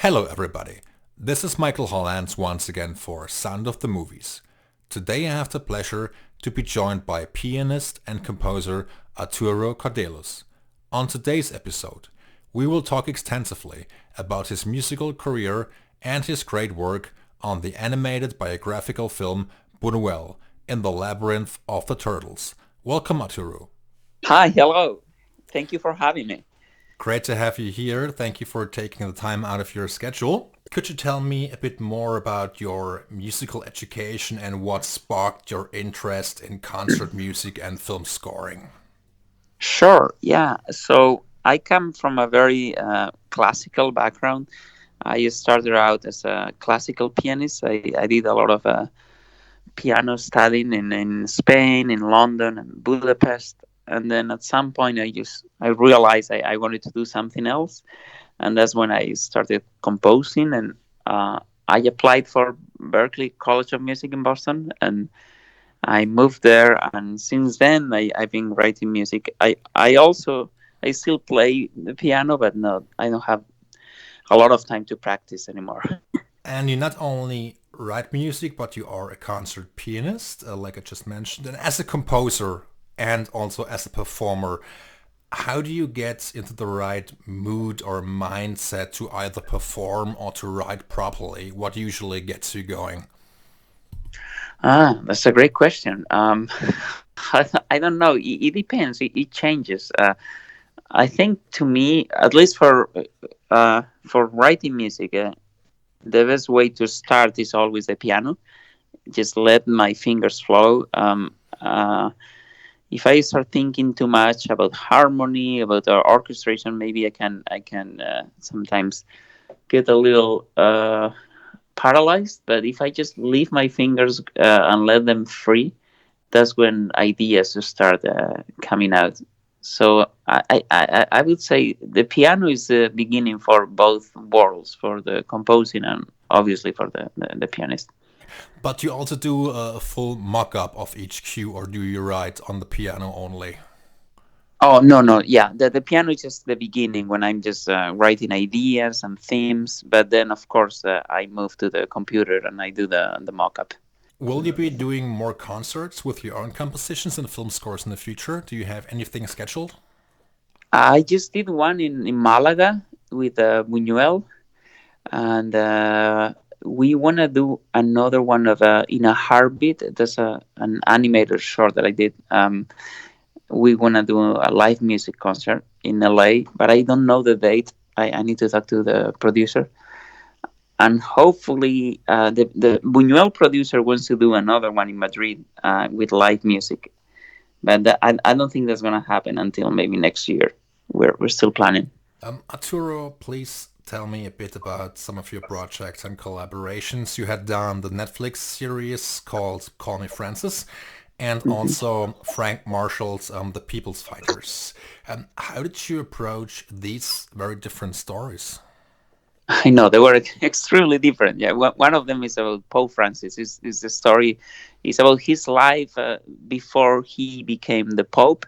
Hello everybody, this is Michael Hollands once again for Sound of the Movies. Today I have the pleasure to be joined by pianist and composer Arturo Cardelús. On today's episode, we will talk extensively about his musical career and his great work on the animated biographical film BUÑUEL in the Labyrinth of the Turtles. Welcome Arturo. Hi, hello. Thank you for having me. Great to have you here. Thank you for taking the time out of your schedule. Could you tell me a bit more about your musical education and what sparked your interest in concert music and film scoring? Sure, yeah. So I come from a very classical background. I started out as a classical pianist. I did a lot of piano studying in Spain, in London, and Budapest. And then at some point, I realized I wanted to do something else, and that's when I started composing. And I applied for Berklee College of Music in Boston, and I moved there. And since then, I've been writing music. I still play the piano, but no, I don't have a lot of time to practice anymore. And you not only write music, but you are a concert pianist, like I just mentioned, and as a composer and also as a performer. How do you get into the right mood or mindset to either perform or to write properly? What usually gets you going? That's a great question. I don't know. It depends. It changes. I think to me, at least for writing music, the best way to start is always the piano. Just let my fingers flow. If I start thinking too much about harmony, about orchestration, maybe I can sometimes get a little paralyzed. But if I just leave my fingers and let them free, that's when ideas start coming out. So I would say the piano is the beginning for both worlds, for the composing and obviously for the pianist. But you also do a full mock-up of each cue, or do you write on the piano only? Oh no, no, yeah, the piano is just the beginning when I'm just writing ideas and themes. But then of course I move to the computer and I do the mock-up. Will you be doing more concerts with your own compositions and film scores in the future? Do you have anything scheduled? I just did one in Malaga with Buñuel, and we want to do another one of in a heartbeat. There's an animated short that I did. We want to do a live music concert in LA, but I don't know the date. I need to talk to the producer, and hopefully the Buñuel producer wants to do another one in Madrid with live music. But I don't think that's going to happen until maybe next year. We're still planning. Arturo, please tell me a bit about some of your projects and collaborations. You had done the Netflix series called Call Me Francis and Mhm. also Frank Marshall's The People's Fighters. How did you approach these very different stories? I know they were extremely different. Yeah, one of them is about Pope Francis. Is the story is about his life before he became the Pope,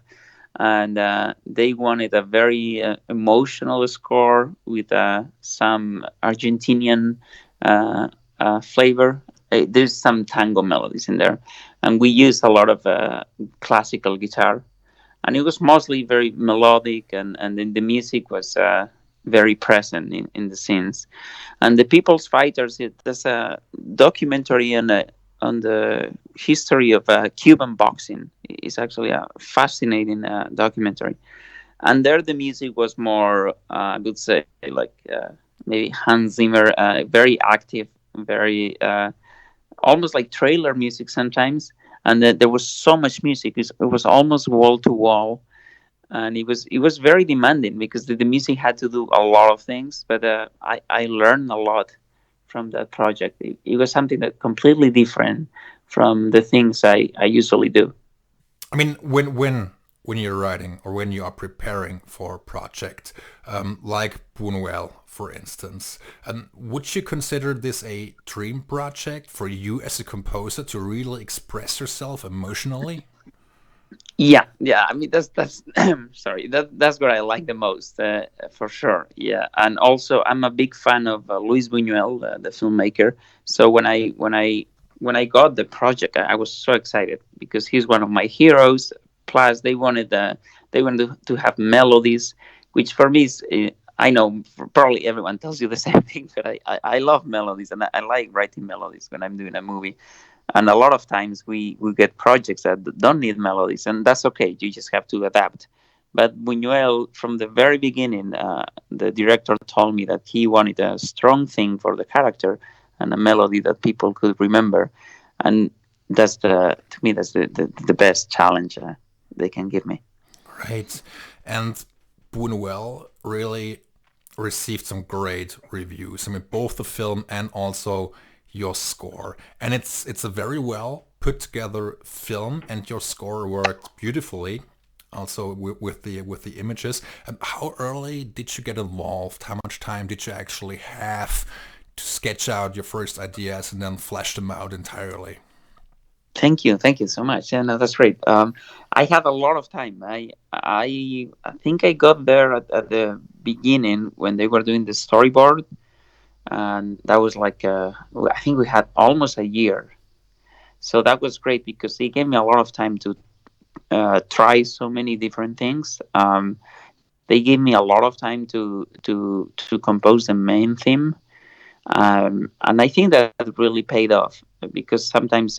and they wanted a very emotional score with some Argentinian uh, flavor. There's some tango melodies in there, and we used a lot of classical guitar, and it was mostly very melodic, and then the music was very present in the scenes. And the People's Fighters, there's a documentary on the history of Cuban boxing. It's actually a fascinating documentary. And there, the music was more, I would say, like maybe Hans Zimmer, very active, very almost like trailer music sometimes. And there was so much music; it was almost wall to wall, and it was very demanding because the music had to do a lot of things. But I learned a lot from that project. It was something that completely different from the things I usually do. I mean, when you're writing or when you are preparing for a project, like Buñuel, for instance, would you consider this a dream project for you as a composer to really express yourself emotionally? Yeah. I mean, that's sorry. That's what I like the most, for sure. Yeah, and also I'm a big fan of Luis Buñuel, the filmmaker. So when I got the project, I was so excited because he's one of my heroes. Plus, they wanted to have melodies, which for me is. I know probably everyone tells you the same thing, but I love melodies and I like writing melodies when I'm doing a movie. And a lot of times we get projects that don't need melodies, and that's okay. You just have to adapt. But Buñuel, from the very beginning, the director told me that he wanted a strong thing for the character and a melody that people could remember. And that's to me, that's the best challenge they can give me. Right. And Buñuel really received some great reviews. I mean, both the film and also your score. And it's a very well put together film, and your score worked beautifully. Also with the images. How early did you get involved? How much time did you actually have to sketch out your first ideas and then flesh them out entirely? Thank you so much. Yeah, no, that's great. I had a lot of time. I think I got there at the beginning when they were doing the storyboard, and that was like I think we had almost a year. So that was great because they gave me a lot of time to try so many different things. They gave me a lot of time to compose the main theme, and I think that really paid off because sometimes,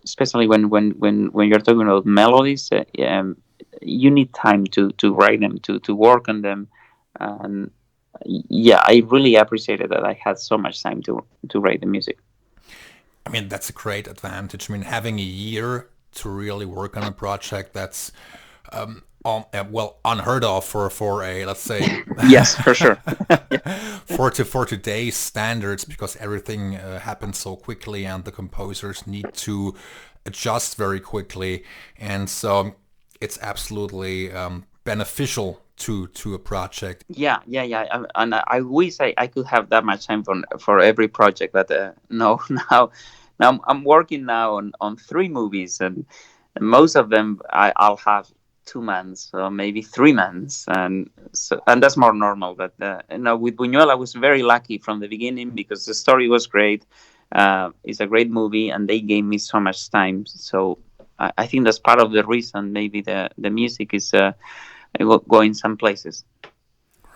especially when you're talking about melodies, you need time to write them, to work on them, and yeah, I really appreciated that I had so much time to write the music. I mean, that's a great advantage. I mean, having a year to really work on a project, that's well, unheard of for a, let's say, Yes, for sure. for today's standards, because everything happens so quickly and the composers need to adjust very quickly, and so it's absolutely beneficial to a project. Yeah. And I wish I could have that much time for every project. But no, now I'm working now on three movies, and most of them I'll have 2 months or maybe 3 months, and that's more normal. But with Buñuel, I was very lucky from the beginning because the story was great. It's a great movie, and they gave me so much time. So I think that's part of the reason. Maybe the music is going some places.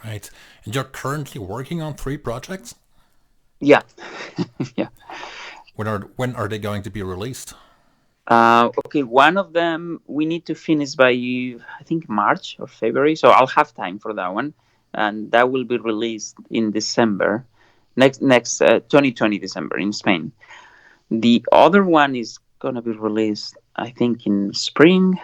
Right. And you're currently working on three projects? Yeah, yeah. When are they going to be released? Okay, one of them we need to finish by I think March or February, so I'll have time for that one, and that will be released in December, next 2020 December in Spain. The other one is gonna be released, I think, in spring,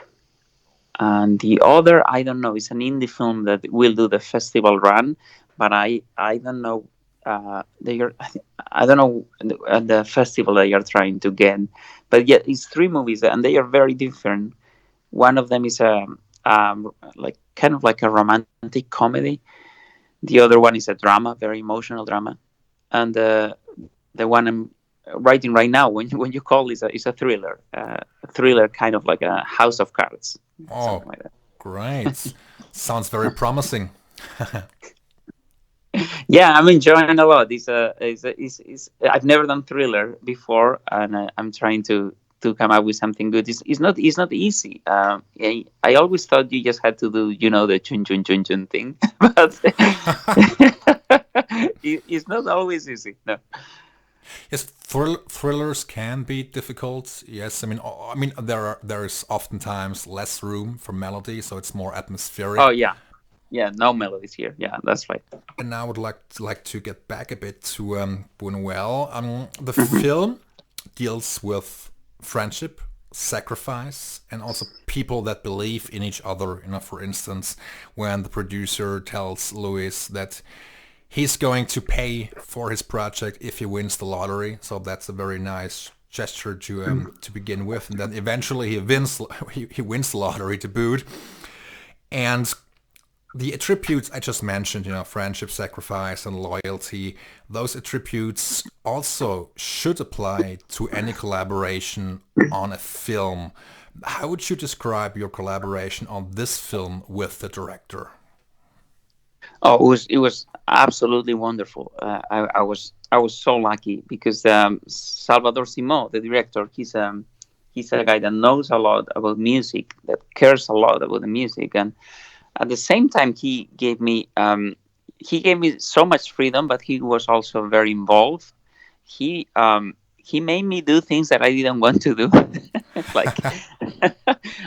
and the other I don't know. It's an indie film that will do the festival run, but I don't know. They are I don't know the festival they are trying to get, but yeah, it's three movies and they are very different. One of them is a like kind of like a romantic comedy. The other one is a drama, very emotional drama, and the one I'm writing right now, when you call, is a thriller, a thriller kind of like a House of Cards, Oh, something like that. great. Sounds very promising. Yeah, I'm enjoying a lot. I've never done thriller before, and I'm trying to come up with something good. It's not easy. I always thought you just had to do the chun chun chun chun thing, but it's not always easy. No. Yes, thrillers can be difficult. Yes, I mean there's oftentimes less room for melody, so it's more Oh atmospheric. yeah, yeah. No melodies here. Yeah, that's right. And now I would like to get back a bit to Buñuel. The Mhm. film deals with friendship, sacrifice, and also people that believe in each other. For instance, when the producer tells Louis that he's going to pay for his project if he wins the lottery, so that's a very nice gesture to begin with, and then eventually he wins the lottery to boot. And the attributes I just mentioned, friendship, sacrifice, and loyalty, those attributes also should apply to any collaboration on a film. How would you describe your collaboration on this film with the director? Oh, it was absolutely wonderful. I was so lucky because Salvador Simó, the director, he's a guy that knows a lot about music, that cares a lot about the music, and at the same time he gave me so much freedom, but he was also very involved. He made me do things that I didn't want to do. Like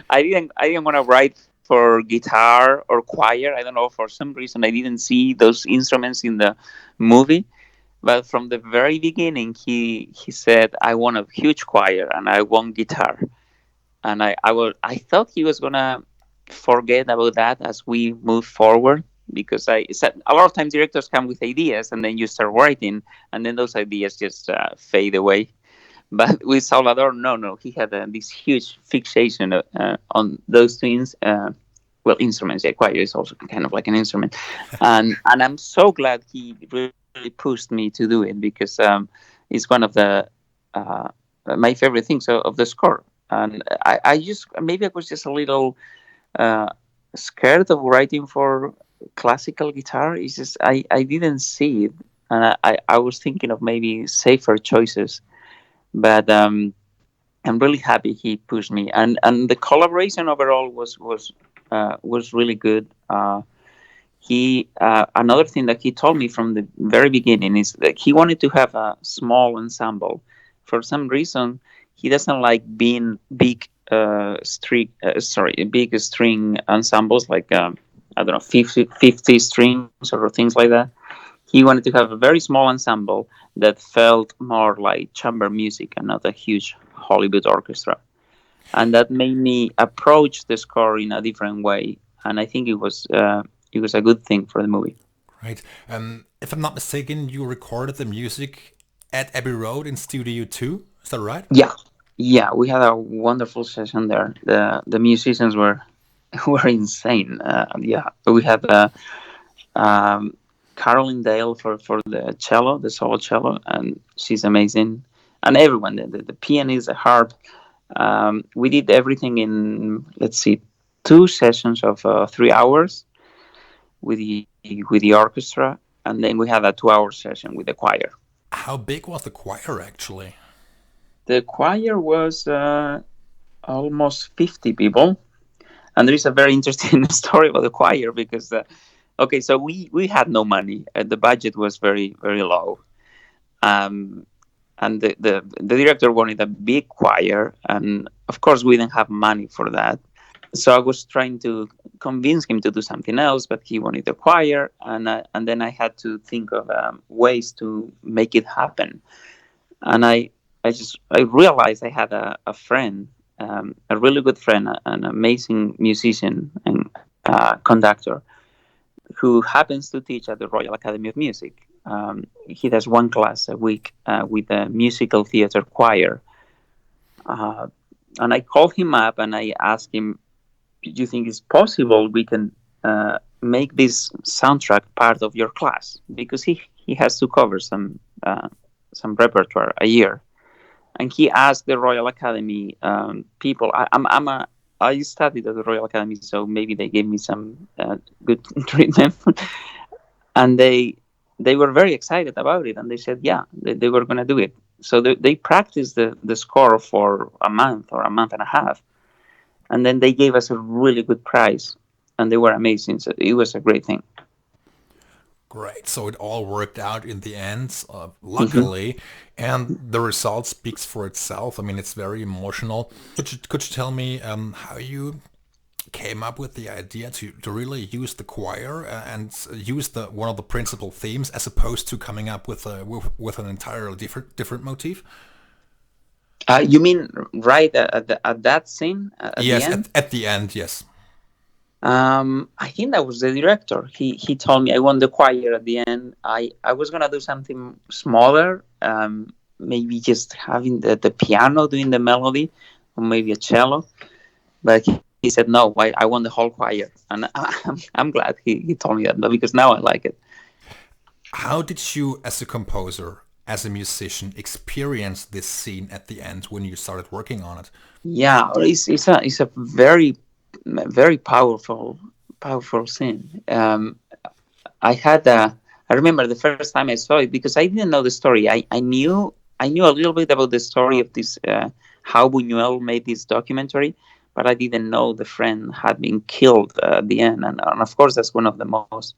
I didn't want to write for guitar or choir. I don't know, for some reason I didn't see those instruments in the movie. But from the very beginning, he said, "I want a huge choir and I want guitar." And I thought he was gonna forget about that as we move forward, because I said a lot of times directors come with ideas and then you start writing, and then those ideas just fade away. But with Salvador, no, he had this huge fixation on those things. Well, instruments, yeah, choir is also kind of like an instrument, and I'm so glad he really pushed me to do it, because it's one of the uh, my favorite things of the score. And I just, maybe I was just a little uh, scared of writing for classical guitar. It's just I didn't see it, and I was thinking of maybe safer choices. But I'm really happy he pushed me, and the collaboration overall was really good. He Another thing that he told me from the very beginning is that he wanted to have a small ensemble. For some reason, he doesn't like being big string ensembles, like I don't know, 50 strings or things like that. He wanted to have a very small ensemble that felt more like chamber music and not a huge Hollywood orchestra. And that made me approach the score in a different way. And I think it was a good thing for the movie. Right. If I'm not mistaken, you recorded the music at Abbey Road in Studio 2. Is that right? Yeah, yeah, we had a wonderful session there. The musicians were were insane. Yeah, we had um, Caroline Dale for the cello, the solo cello, and she's amazing. And everyone, the pianist, the harp. We did everything in, let's see, 2 sessions of 3 hours with the orchestra, and then we had a 2 hour session with the choir. How big was the choir actually? The choir was almost 50 people, and there is a very interesting story about the choir, because okay, so we had no money. The budget was very very low. Um, and the director wanted a big choir, and of course we didn't have money for that. So I was trying to convince him to do something else, but he wanted a choir, and then I had to think of ways to make it happen. And I realized I had a friend, a really good friend, an amazing musician and conductor, who happens to teach at the Royal Academy of Music. He does one class a week with a musical theater choir. Uh, and I called him up and I asked him, "Do you think it's possible we can make this soundtrack part of your class?" Because he has to cover some repertoire a year. And he asked the Royal Academy people. I studied at the Royal Academy, so maybe they gave me some good treatment, and they were very excited about it, and they said, yeah, they were going to do it. So they practiced the score for a month or a month and a half, and then they gave us a really good prize, and they were amazing. So it was a great thing. Great. So it all worked out in the end, Hmm. luckily, and the result speaks for itself. I mean, it's very emotional. Could you tell me how you came up with the idea to really use the choir and use the one of the principal themes as opposed to coming up with an entirely different motif? You mean right at that scene at the Yes, end? at the end, yes. I think that was the director. He told me I want the choir at the end. I was gonna do something smaller, maybe just having the piano doing the melody, or maybe a cello. But he said no. I want the whole choir, and I'm glad he told me that, because now I like it. How did you, as a composer, as a musician experience this scene at the end when you started working on it? Yeah, it's a very powerful scene. I remember the first time I saw it because I didn't know the story. I knew a little bit about the story of this how Buñuel made this documentary, but I didn't know the friend had been killed at the end. And of course, that's one of the most.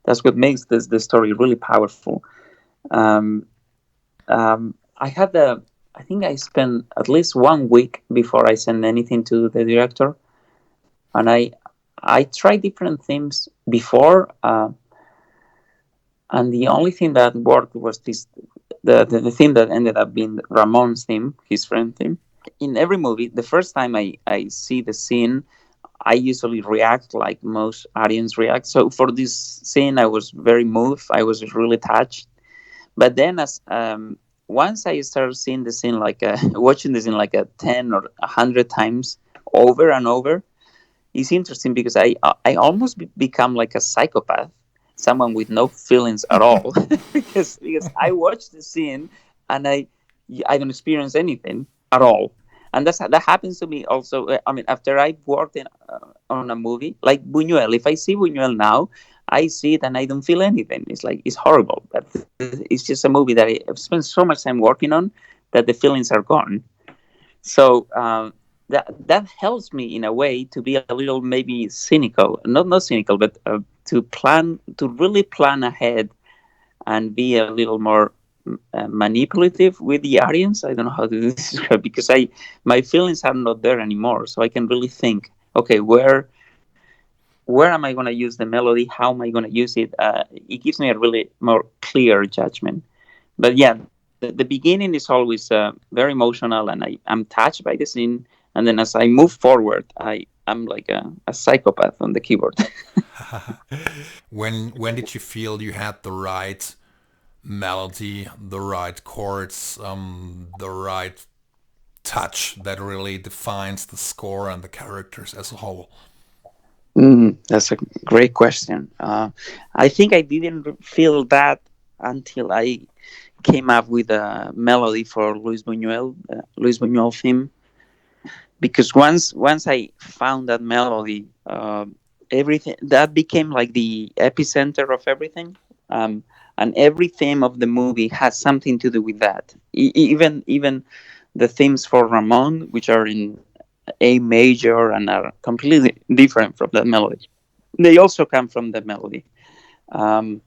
That's what makes this the story really powerful. Um, I had the. I think I spent at least 1 week before I sent anything to the director, and I tried different themes before. And the only thing that worked was the theme that ended up being Ramon's theme, his friend theme. In every movie, the first time I see the scene, I usually react like most audience react. So for this scene, I was very moved. I was really touched. But then, as once I started seeing the scene watching the scene like a 10 or 100 times over and over, it's interesting because I almost become like a psychopath, someone with no feelings at all, because I watch the scene and I don't experience anything at all, and that happens to me also. I mean, after I've worked on a movie like Buñuel, if I see Buñuel now, I see it and I don't feel anything. It's like it's horrible, but it's just a movie that I've spent so much time working on that the feelings are gone. So that helps me in a way to be a little maybe cynical, not cynical, but to really plan ahead and be a little more manipulative with the audience. I don't know how to describe because my feelings are not there anymore, so I can really think, okay, where am I going to use the melody? How am I going to use it? It gives me a really more clear judgment. But yeah, the beginning is always very emotional, and I'm touched by the scene. And then as I move forward, I'm like a psychopath on the keyboard. When did you feel you had the right melody, the right chords, the right touch that really defines the score and the characters as a whole? That's a great question. I think I didn't feel that until I came up with a melody for Luis Buñuel theme. Because once I found that melody, everything that became like the epicenter of everything, and every theme of the movie has something to do with that. Even the themes for Ramon, which are in A major and are completely different from that melody, they also come from the melody. Um,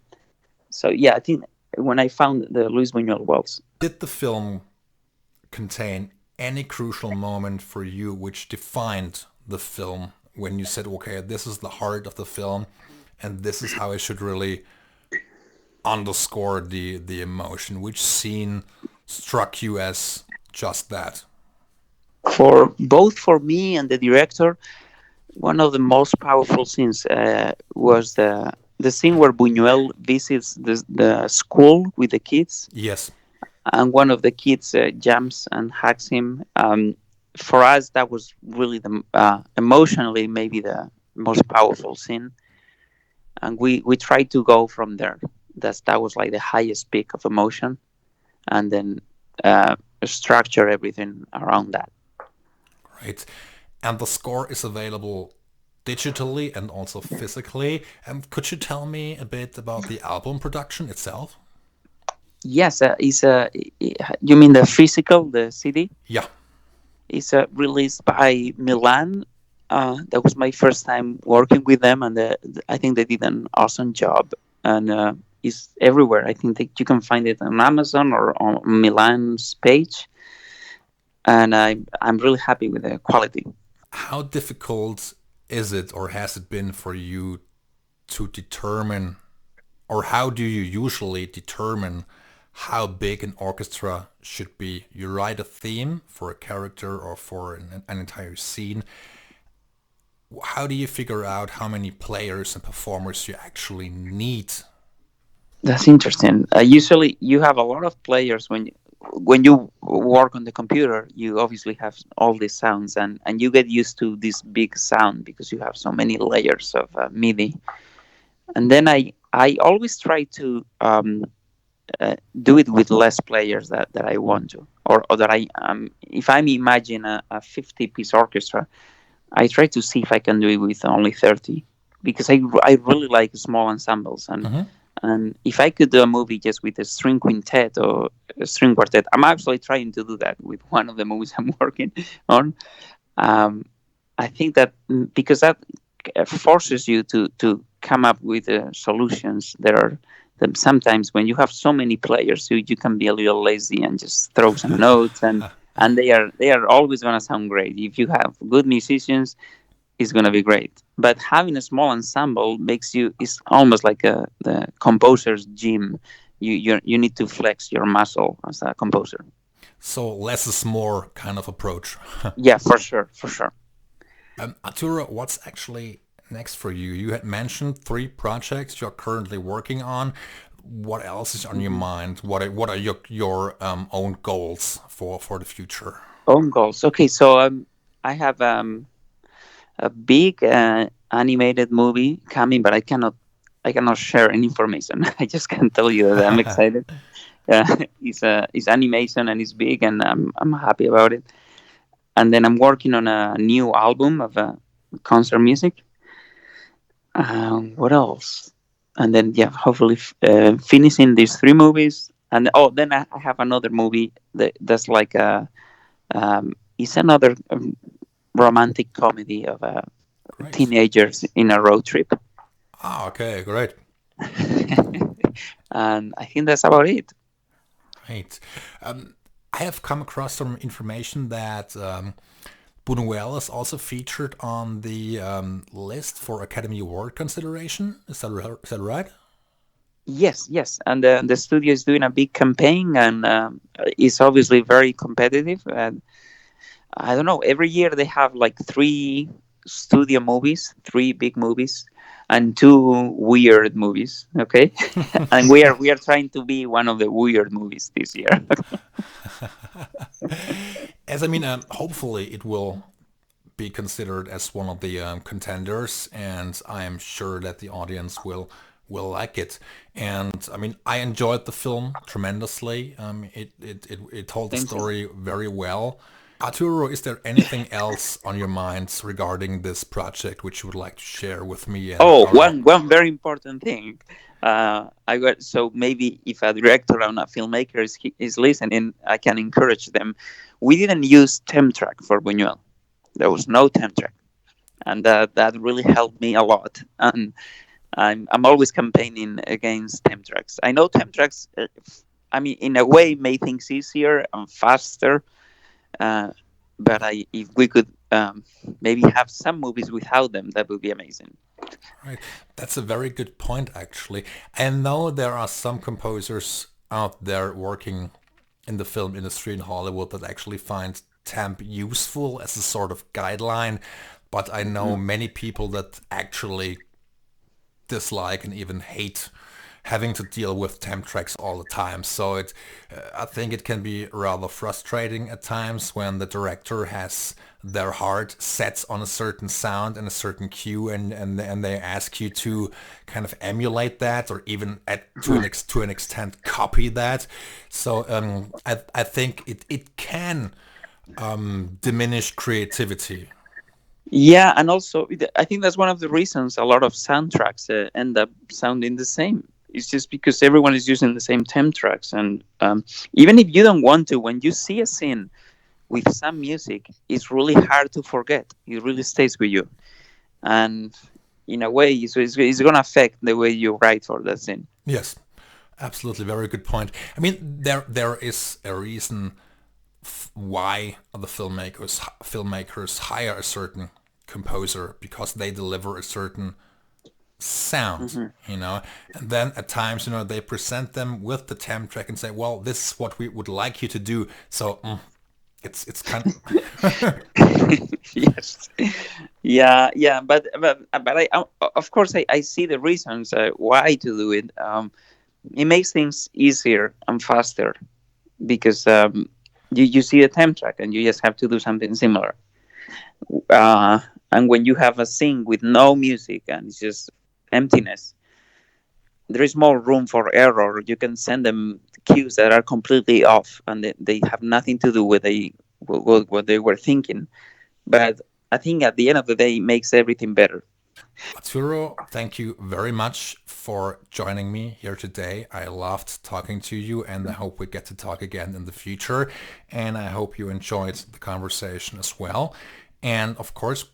so yeah, I think when I found the Luis Buñuel waltz. Did the film contain any crucial moment for you which defined the film when you said, okay, this is the heart of the film and this is how I should really underscore the emotion? Which scene struck you as just that? For both for me and the director, one of the most powerful scenes was the scene where Buñuel visits the school with the kids, Yes. and one of the kids jumps and hugs him. For us, that was really the emotionally maybe the most powerful scene, and we tried to go from there. That was like the highest peak of emotion, and then structure everything around that. Right. And the score is available digitally and also physically. And could you tell me a bit about the album production itself? Yes, you mean the physical, the CD? Yeah. It's released by Milan. That was my first time working with them, and I think they did an awesome job. And it's everywhere. I think that you can find it on Amazon or on Milan's page. And I'm really happy with the quality. How difficult is it or has it been for you to determine, or how do you usually determine how big an orchestra should be? You write a theme for a character or for an entire scene. How do you figure out how many players and performers you actually need? That's interesting. Usually, you have a lot of players when you work on the computer. You obviously have all these sounds, and you get used to this big sound because you have so many layers of MIDI. And then I always try to do it with less players that I want to, or that I if I imagine a 50-piece orchestra, I try to see if I can do it with only 30, because I really like small ensembles. Mm-hmm. And if I could do a movie just with a string quintet or a string quartet, I'm actually trying to do that with one of the movies I'm working on. Um, I think that because that forces you to come up with solutions that are that sometimes when you have so many players, you can be a little lazy and just throw some notes, and they are always going to sound great. If you have good musicians, it's going to be great. But having a small ensemble makes you, it's almost like the composer's gym. You need to flex your muscle as a composer. So less is more kind of approach. Yeah, for sure, for sure. Arturo, what's actually next for you? You had mentioned 3 projects you're currently working on. What else is on your mind? What are your own goals for the future? Own goals. Okay, so I have a big animated movie coming, but I cannot share any information. I just can tell you that I'm excited. It's animation and it's big, and I'm happy about it. And then I'm working on a new album of concert music. What else? And then yeah, hopefully finishing these 3 movies. And then I have another movie that's like it's another romantic comedy of Great. teenagers in a road trip. Ah, okay, great. And I think that's about it. Great. I have come across some information that Buñuel is also featured on the list for Academy Award consideration. Is that right? Yes, yes. And the studio is doing a big campaign, and it's obviously very competitive. And I don't know, every year they have like 3 studio movies, 3 big movies, and 2 weird movies. Okay. And we are trying to be one of the weird movies this year. As I mean, hopefully it will be considered as one of the contenders, and I am sure that the audience will like it. And I mean, I enjoyed the film tremendously. It told the Thank you. story very well. Arturo, is there anything else on your minds regarding this project which you would like to share with me and Oh, our? one very important thing. I got so maybe if a director and a filmmaker is listening, I can encourage them. We didn't use temp track for Buñuel. There was no temp track, and that really helped me a lot. And I'm always campaigning against temp tracks. I know temp tracks. I mean, in a way, make things easier and faster. Uh, but if we could maybe have some movies without them, that would be amazing. Right. That's a very good point, actually. I know there are some composers out there working in the film industry in Hollywood that actually find temp useful as a sort of guideline, but I know Mm. many people that actually dislike and even hate having to deal with temp tracks all the time. So I think it can be rather frustrating at times when the director has their heart set on a certain sound and a certain cue, and they ask you to kind of emulate that, or even to an extent copy that. So I think it can diminish creativity. Yeah, and also I think that's one of the reasons a lot of soundtracks end up sounding the same. It's just because everyone is using the same temp tracks, and even if you don't want to, when you see a scene with some music, it's really hard to forget. It really stays with you, and in a way, it's going to affect the way you write for that scene. Yes, absolutely, very good point. I mean, there is a reason why the filmmakers hire a certain composer, because they deliver a certain sound, Hmm. and then at times, they present them with the temp track and say, well, this is what we would like you to do. So it's kind of Yes, yeah, yeah, but of course I see the reasons why to do it. It makes things easier and faster because you see a temp track and you just have to do something similar. Uh, and when you have a scene with no music and it's just emptiness, there is more room for error. You can send them cues that are completely off, and they have nothing to do with what they were thinking. But I think at the end of the day, it makes everything better. Arturo, thank you very much for joining me here today. I loved talking to you, and I hope we get to talk again in the future. And I hope you enjoyed the conversation as well. And of course,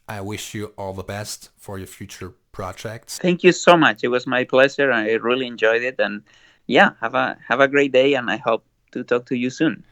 I wish you all the best for your future projects. Thank you so much. It was my pleasure. I really enjoyed it, and yeah, have a great day, and I hope to talk to you soon.